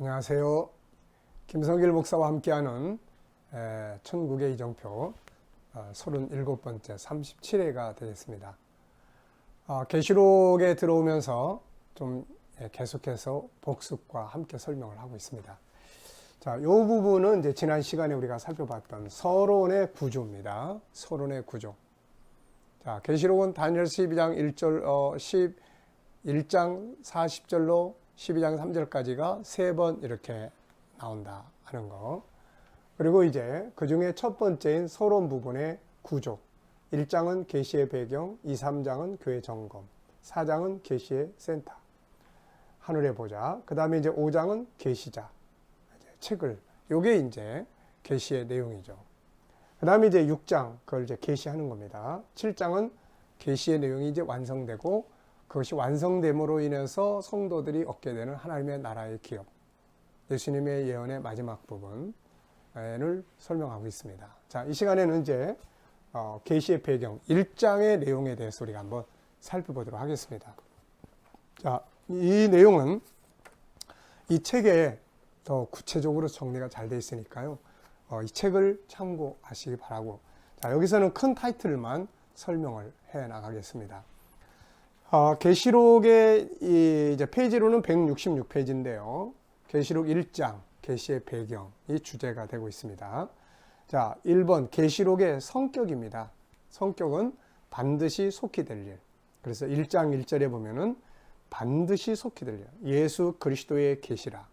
안녕하세요. 김성길 목사와 함께하는 천국의 이정표 37번째 37회가 되겠습니다. 계시록에 들어오면서 좀 계속해서 복습과 함께 설명을 하고 있습니다. 자, 이 부분은 이제 지난 시간에 우리가 살펴봤던 서론의 구조입니다. 서론의 구조. 자, 계시록은 다니엘 12장 1절, 11장 40절로 12장 3절까지가 3번 이렇게 나온다 하는 거. 그리고 이제 그 중에 첫 번째인 서론 부분의 구조. 1장은 계시의 배경, 2, 3장은 교회 점검, 4장은 계시의 센터, 하늘의 보좌. 그 다음에 이제 5장은 계시자, 책을. 요게 이제 계시의 내용이죠. 그 다음에 이제 6장, 그걸 이제 계시하는 겁니다. 7장은 계시의 내용이 이제 완성되고 그것이 완성됨으로 인해서 성도들이 얻게 되는 하나님의 나라의 기업, 예수님의 예언의 마지막 부분을 설명하고 있습니다. 자, 이 시간에는 이제 계시의 배경 1장의 내용에 대해서 우리가 한번 살펴보도록 하겠습니다. 자, 이 내용은 이 책에 더 구체적으로 정리가 잘 되어 있으니까요. 이 책을 참고하시기 바라고. 자, 여기서는 큰 타이틀만 설명을 해 나가겠습니다. 계시록의 이제 페이지로는 166페이지인데요. 계시록 1장, 계시의 배경, 이 주제가 되고 있습니다. 자, 1번, 계시록의 성격입니다. 성격은 반드시 속히 될 일. 그래서 1장 1절에 보면은 반드시 속히 될 일. 예수 그리스도의 계시라.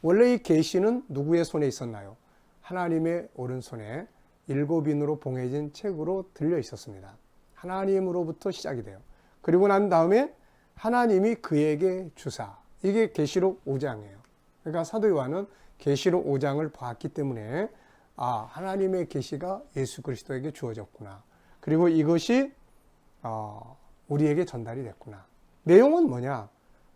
원래 이 계시는 누구의 손에 있었나요? 하나님의 오른손에 7인으로 봉해진 책으로 들려 있었습니다. 하나님으로부터 시작이 돼요. 그리고 난 다음에 하나님이 그에게 주사. 이게 계시록 5장이에요. 그러니까 사도 요한은 계시록 5장을 봤기 때문에 하나님의 계시가 예수 그리스도에게 주어졌구나. 그리고 이것이 우리에게 전달이 됐구나. 내용은 뭐냐?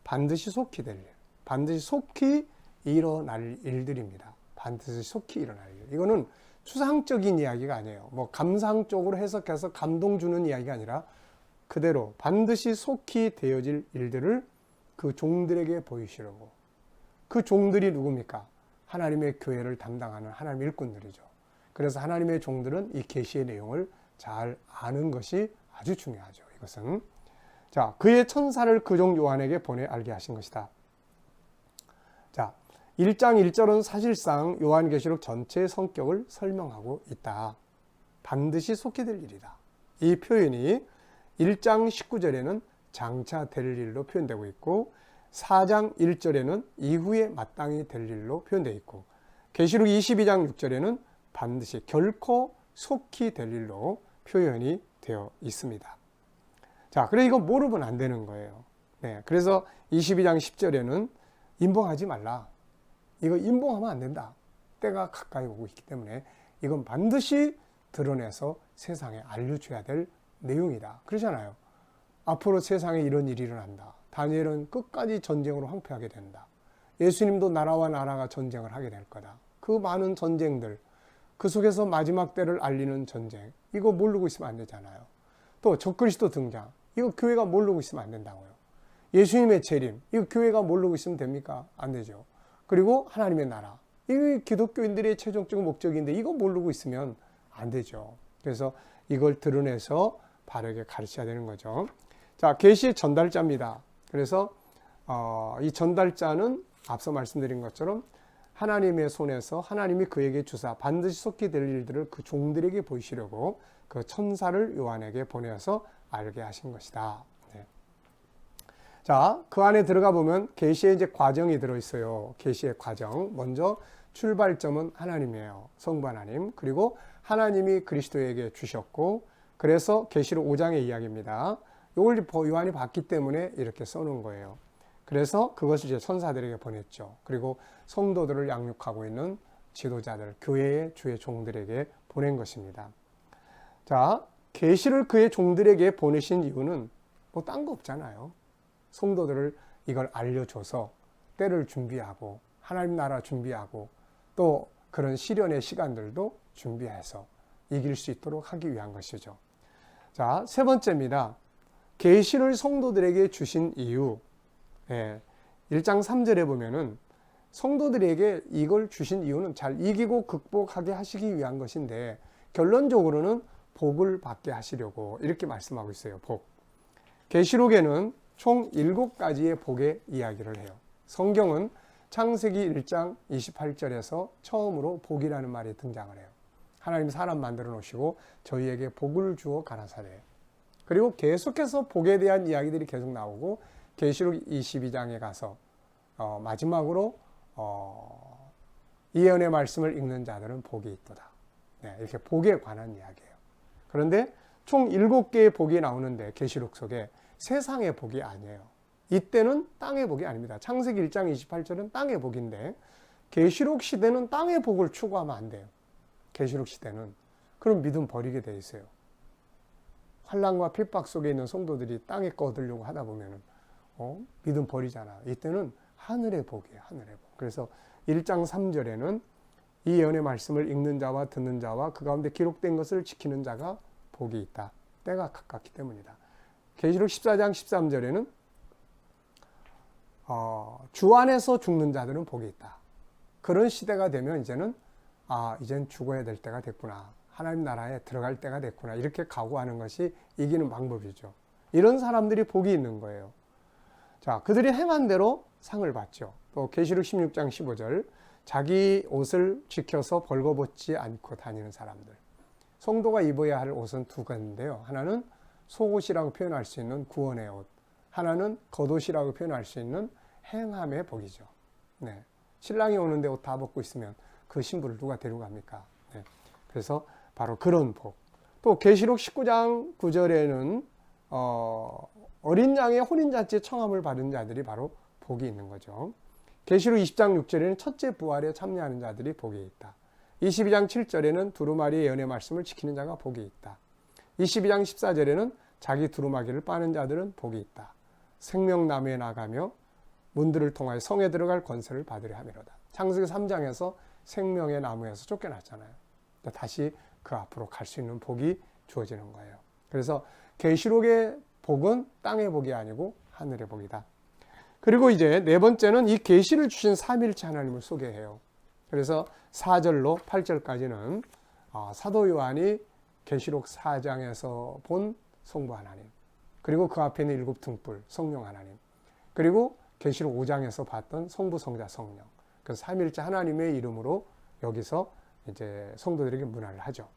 반드시 속히 될 일. 반드시 속히 일어날 일들입니다. 반드시 속히 일어날 일. 이거는 추상적인 이야기가 아니에요. 뭐 감상적으로 해석해서 감동 주는 이야기가 아니라 그대로 반드시 속히 되어질 일들을 그 종들에게 보이시려고. 그 종들이 누굽니까? 하나님의 교회를 담당하는 하나님 일꾼들이죠. 그래서 하나님의 종들은 이 계시의 내용을 잘 아는 것이 아주 중요하죠. 이것은. 자, 그의 천사를 그 종 요한에게 보내 알게 하신 것이다. 자, 1장 1절은 사실상 요한계시록 전체의 성격을 설명하고 있다. 반드시 속히 될 일이다. 이 표현이 1장 19절에는 장차 될 일로 표현되고 있고 4장 1절에는 이후에 마땅히 될 일로 표현되어 있고 계시록 22장 6절에는 반드시 결코 속히 될 일로 표현이 되어 있습니다. 자, 그래 이거 모르면 안 되는 거예요. 네, 그래서 22장 10절에는 임봉하지 말라. 이거 임봉하면 안 된다. 때가 가까이 오고 있기 때문에 이건 반드시 드러내서 세상에 알려줘야 될 내용이다. 그러잖아요. 앞으로 세상에 이런 일이 일어난다. 다니엘은 끝까지 전쟁으로 황폐하게 된다. 예수님도 나라와 나라가 전쟁을 하게 될 거다. 그 많은 전쟁들, 그 속에서 마지막 때를 알리는 전쟁, 이거 모르고 있으면 안 되잖아요. 또 적그리스도 등장, 이거 교회가 모르고 있으면 안 된다고요. 예수님의 재림, 이거 교회가 모르고 있으면 됩니까? 안 되죠. 그리고 하나님의 나라, 이게 기독교인들의 최종적인 목적인데 이거 모르고 있으면 안 되죠. 그래서 이걸 드러내서 바르게 가르쳐야 되는 거죠. 자, 계시의 전달자입니다. 그래서 이 전달자는 앞서 말씀드린 것처럼 하나님의 손에서 하나님이 그에게 주사 반드시 속히 될 일들을 그 종들에게 보이시려고 그 천사를 요한에게 보내어서 알게 하신 것이다. 네. 자, 그 안에 들어가 보면 계시의 이제 과정이 들어있어요. 계시의 과정. 먼저 출발점은 하나님이에요. 성부 하나님. 그리고 하나님이 그리스도에게 주셨고 그래서 계시록 5장의 이야기입니다. 이걸 요한이 봤기 때문에 이렇게 써놓은 거예요. 그래서 그것을 이제 천사들에게 보냈죠. 그리고 성도들을 양육하고 있는 지도자들, 교회의 주의 종들에게 보낸 것입니다. 자, 계시를 그의 종들에게 보내신 이유는 뭐 딴 거 없잖아요. 성도들을 이걸 알려줘서 때를 준비하고 하나님 나라 준비하고 또 그런 시련의 시간들도 준비해서 이길 수 있도록 하기 위한 것이죠. 자, 세 번째입니다. 계시를 성도들에게 주신 이유. 1장 3절에 보면은 성도들에게 이걸 주신 이유는 잘 이기고 극복하게 하시기 위한 것인데 결론적으로는 복을 받게 하시려고 이렇게 말씀하고 있어요. 복. 계시록에는 총 7가지의 복의 이야기를 해요. 성경은 창세기 1장 28절에서 처음으로 복이라는 말이 등장을 해요. 하나님 사람 만들어 놓으시고 저희에게 복을 주어 가라사대. 그리고 계속해서 복에 대한 이야기들이 계속 나오고 계시록 22장에 가서 마지막으로 예언의 말씀을 읽는 자들은 복이 있도다. 네, 이렇게 복에 관한 이야기예요. 그런데 총 7개의 복이 나오는데 계시록 속에 세상의 복이 아니에요. 이때는 땅의 복이 아닙니다. 창세기 1장 28절은 땅의 복인데 계시록 시대는 땅의 복을 추구하면 안 돼요. 계시록 시대는. 그럼 믿음 버리게 돼 있어요. 환난과 핍박 속에 있는 성도들이 땅에 거 얻으려고 하다 보면은 믿음 버리잖아. 이때는 하늘의 복이에요. 하늘의 복. 그래서 1장 3절에는 이 예언의 말씀을 읽는 자와 듣는 자와 그 가운데 기록된 것을 지키는 자가 복이 있다. 때가 가깝기 때문이다. 계시록 14장 13절에는 주 안에서 죽는 자들은 복이 있다. 그런 시대가 되면 이제는 이젠 죽어야 될 때가 됐구나. 하나님 나라에 들어갈 때가 됐구나. 이렇게 각오하는 것이 이기는 방법이죠. 이런 사람들이 복이 있는 거예요. 자, 그들이 행한 대로 상을 받죠. 또 계시록 16장 15절 자기 옷을 지켜서 벌거벗지 않고 다니는 사람들. 성도가 입어야 할 옷은 두 가지인데요. 하나는 속옷이라고 표현할 수 있는 구원의 옷. 하나는 겉옷이라고 표현할 수 있는 행함의 복이죠. 네. 신랑이 오는데 옷 다 벗고 있으면 그 신부를 누가 데려갑니까? 네. 그래서 바로 그런 복. 또 계시록 19장 9절에는 어린 양의 혼인잔치에 청함을 받은 자들이 바로 복이 있는 거죠. 계시록 20장 6절에는 첫째 부활에 참여하는 자들이 복이 있다. 22장 7절에는 두루마리의 예언의 말씀을 지키는 자가 복이 있다. 22장 14절에는 자기 두루마기를 빠는 자들은 복이 있다. 생명나무에 나가며 문들을 통하여 성에 들어갈 권세를 받으려 함이로다. 창세기 3장에서 생명의 나무에서 쫓겨났잖아요. 다시 그 앞으로 갈 수 있는 복이 주어지는 거예요. 그래서 계시록의 복은 땅의 복이 아니고 하늘의 복이다. 그리고 이제 네 번째는 이 계시를 주신 삼위일체 하나님을 소개해요. 그래서 4절로 8절까지는 사도 요한이 계시록 4장에서 본 성부 하나님, 그리고 그 앞에 있는 7등불 성령 하나님, 그리고 계시록 5장에서 봤던 성부, 성자, 성령, 그 삼위일체 하나님의 이름으로 여기서 이제 성도들에게 문안을 하죠.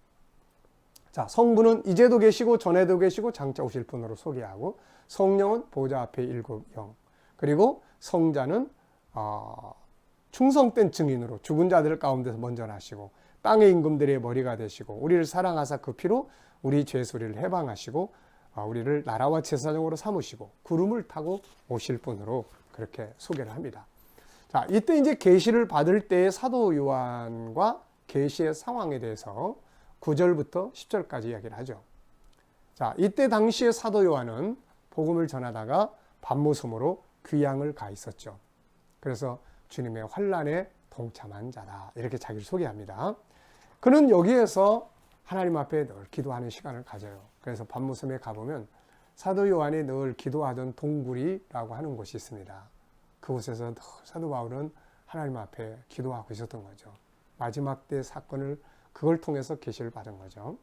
자, 성부는 이제도 계시고 전에도 계시고 장차 오실 분으로 소개하고, 성령은 보좌 앞에 7 영, 그리고 성자는 충성된 증인으로 죽은 자들 가운데서 먼저 나시고 땅의 임금들의 머리가 되시고 우리를 사랑하사 그 피로 우리 죄 소리를 해방하시고 우리를 나라와 제사장으로 삼으시고 구름을 타고 오실 분으로 그렇게 소개를 합니다. 자, 이때 이제 계시를 받을 때의 사도 요한과 계시의 상황에 대해서 9절부터 10절까지 이야기를 하죠. 자, 이때 당시의 사도 요한은 복음을 전하다가 밤모섬으로 귀양을 가 있었죠. 그래서 주님의 환난에 동참한 자다. 이렇게 자기를 소개합니다. 그는 여기에서 하나님 앞에 늘 기도하는 시간을 가져요. 그래서 밤모섬에 가보면 사도 요한이 늘 기도하던 동굴이라고 하는 곳이 있습니다. 그곳에서 늘 사도 바울은 하나님 앞에 기도하고 있었던 거죠. 마지막 때 사건을 그걸 통해서 계시를 받은 거죠.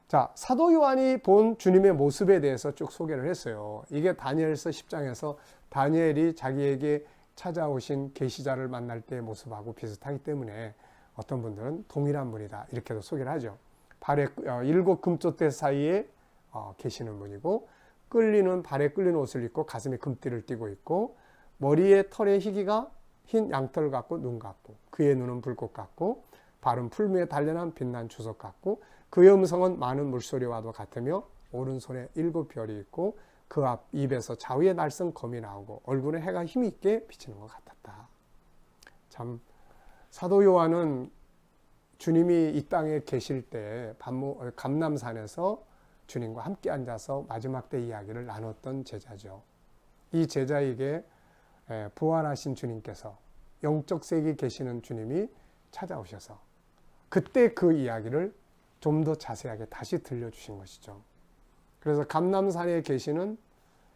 자, 사도 요한이 본 주님의 모습에 대해서 쭉 소개를 했어요. 이게 다니엘서 10장에서 다니엘이 자기에게 찾아오신 계시자를 만날 때의 모습하고 비슷하기 때문에 어떤 분들은 동일한 분이다 이렇게도 소개를 하죠. 발에 7 금쪽대 사이에 계시는 분이고, 발에 끌리는 옷을 입고 가슴에 금띠를 띠고 있고, 머리에 털의 희기가 흰 양털 같고 눈 같고, 그의 눈은 불꽃 같고, 발은 풀무에 단련한 빛난 주석 같고, 그의 음성은 많은 물소리와도 같으며 오른손에 7 별이 있고 그 입에서 좌우의 날선 검이 나오고 얼굴에 해가 힘있게 비치는 것 같았다. 참, 사도 요한은 주님이 이 땅에 계실 때 감람산에서 주님과 함께 앉아서 마지막 때 이야기를 나눴던 제자죠. 이 제자에게 부활하신 주님께서 영적 세계에 계시는 주님이 찾아오셔서 그때 그 이야기를 좀 더 자세하게 다시 들려주신 것이죠. 그래서 감람산에 계시는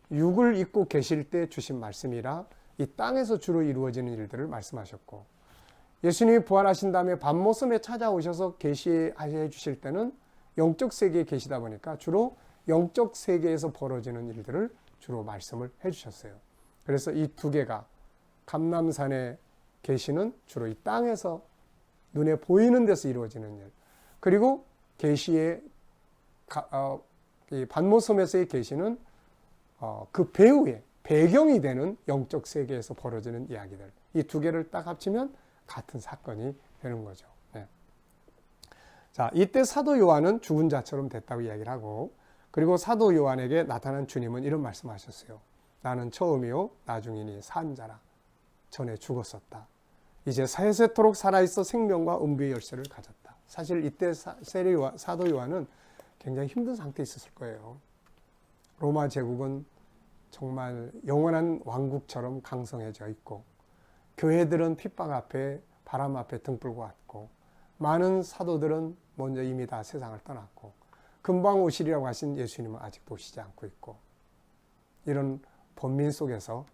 육을 입고 계실 때 주신 말씀이라 이 땅에서 주로 이루어지는 일들을 말씀하셨고, 예수님이 부활하신 다음에 밤모섬에 찾아오셔서 계시해 주실 때는 영적 세계에 계시다 보니까 주로 영적 세계에서 벌어지는 일들을 주로 말씀을 해 주셨어요. 그래서 이 두 개가 감람산에 계시는 주로 이 땅에서 눈에 보이는 데서 이루어지는 일, 그리고 계시의 이 반모섬에서의 계시는 그 배후에 배경이 되는 영적 세계에서 벌어지는 이야기들, 이 두 개를 딱 합치면 같은 사건이 되는 거죠. 네. 자, 이때 사도 요한은 죽은 자처럼 됐다고 이야기를 하고, 그리고 사도 요한에게 나타난 주님은 이런 말씀하셨어요. 나는 처음이요 나중이니 산 자라. 전에 죽었었다. 이제 세세토록 살아있어 생명과 음부의 열쇠를 가졌다. 사실 이때 사도 요한은 굉장히 힘든 상태에 있었을 거예요. 로마 제국은 정말 영원한 왕국처럼 강성해져 있고, 교회들은 핍박 앞에 바람 앞에 등불고 왔고, 많은 사도들은 먼저 이미 다 세상을 떠났고, 금방 오시리라고 하신 예수님은 아직도 오시지 않고 있고, 이런 번민 속에서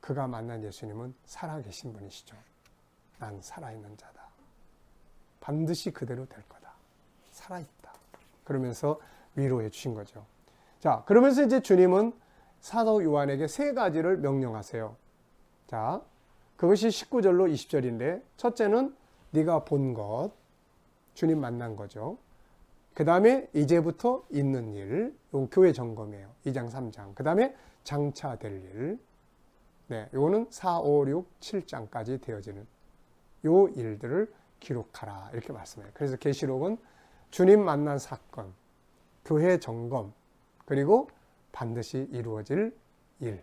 그가 만난 예수님은 살아계신 분이시죠. 난 살아있는 자다. 반드시 그대로 될 거다. 살아있다. 그러면서 위로해 주신 거죠. 자, 그러면서 이제 주님은 사도 요한에게 세 가지를 명령하세요. 자, 그것이 19절로 20절인데, 첫째는 네가 본 것, 주님 만난 거죠. 그 다음에 이제부터 있는 일, 이건 교회 점검이에요. 2장, 3장. 그 다음에 장차 될 일. 네, 요거는 4, 5, 6, 7장까지 되어지는 요 일들을 기록하라. 이렇게 말씀해요. 그래서 계시록은 주님 만난 사건, 교회 점검, 그리고 반드시 이루어질 일,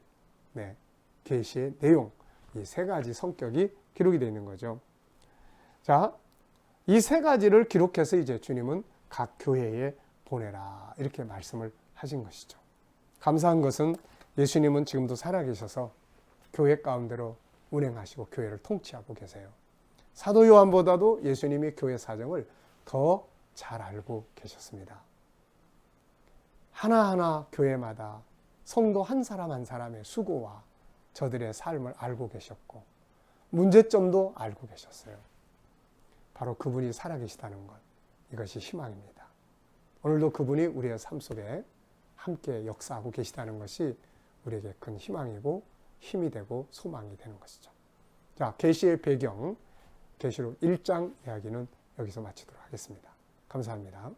네, 계시의 내용, 이 세 가지 성격이 기록이 되어 있는 거죠. 자, 이 세 가지를 기록해서 이제 주님은 각 교회에 보내라. 이렇게 말씀을 하신 것이죠. 감사한 것은 예수님은 지금도 살아계셔서 교회 가운데로 운행하시고 교회를 통치하고 계세요. 사도 요한보다도 예수님이 교회 사정을 더 잘 알고 계셨습니다. 하나하나 교회마다 성도 한 사람 한 사람의 수고와 저들의 삶을 알고 계셨고, 문제점도 알고 계셨어요. 바로 그분이 살아계시다는 것, 이것이 희망입니다. 오늘도 그분이 우리의 삶 속에 함께 역사하고 계시다는 것이 우리에게 큰 희망이고 힘이 되고 소망이 되는 것이죠. 자, 계시의 배경, 계시록 1장 이야기는 여기서 마치도록 하겠습니다. 감사합니다.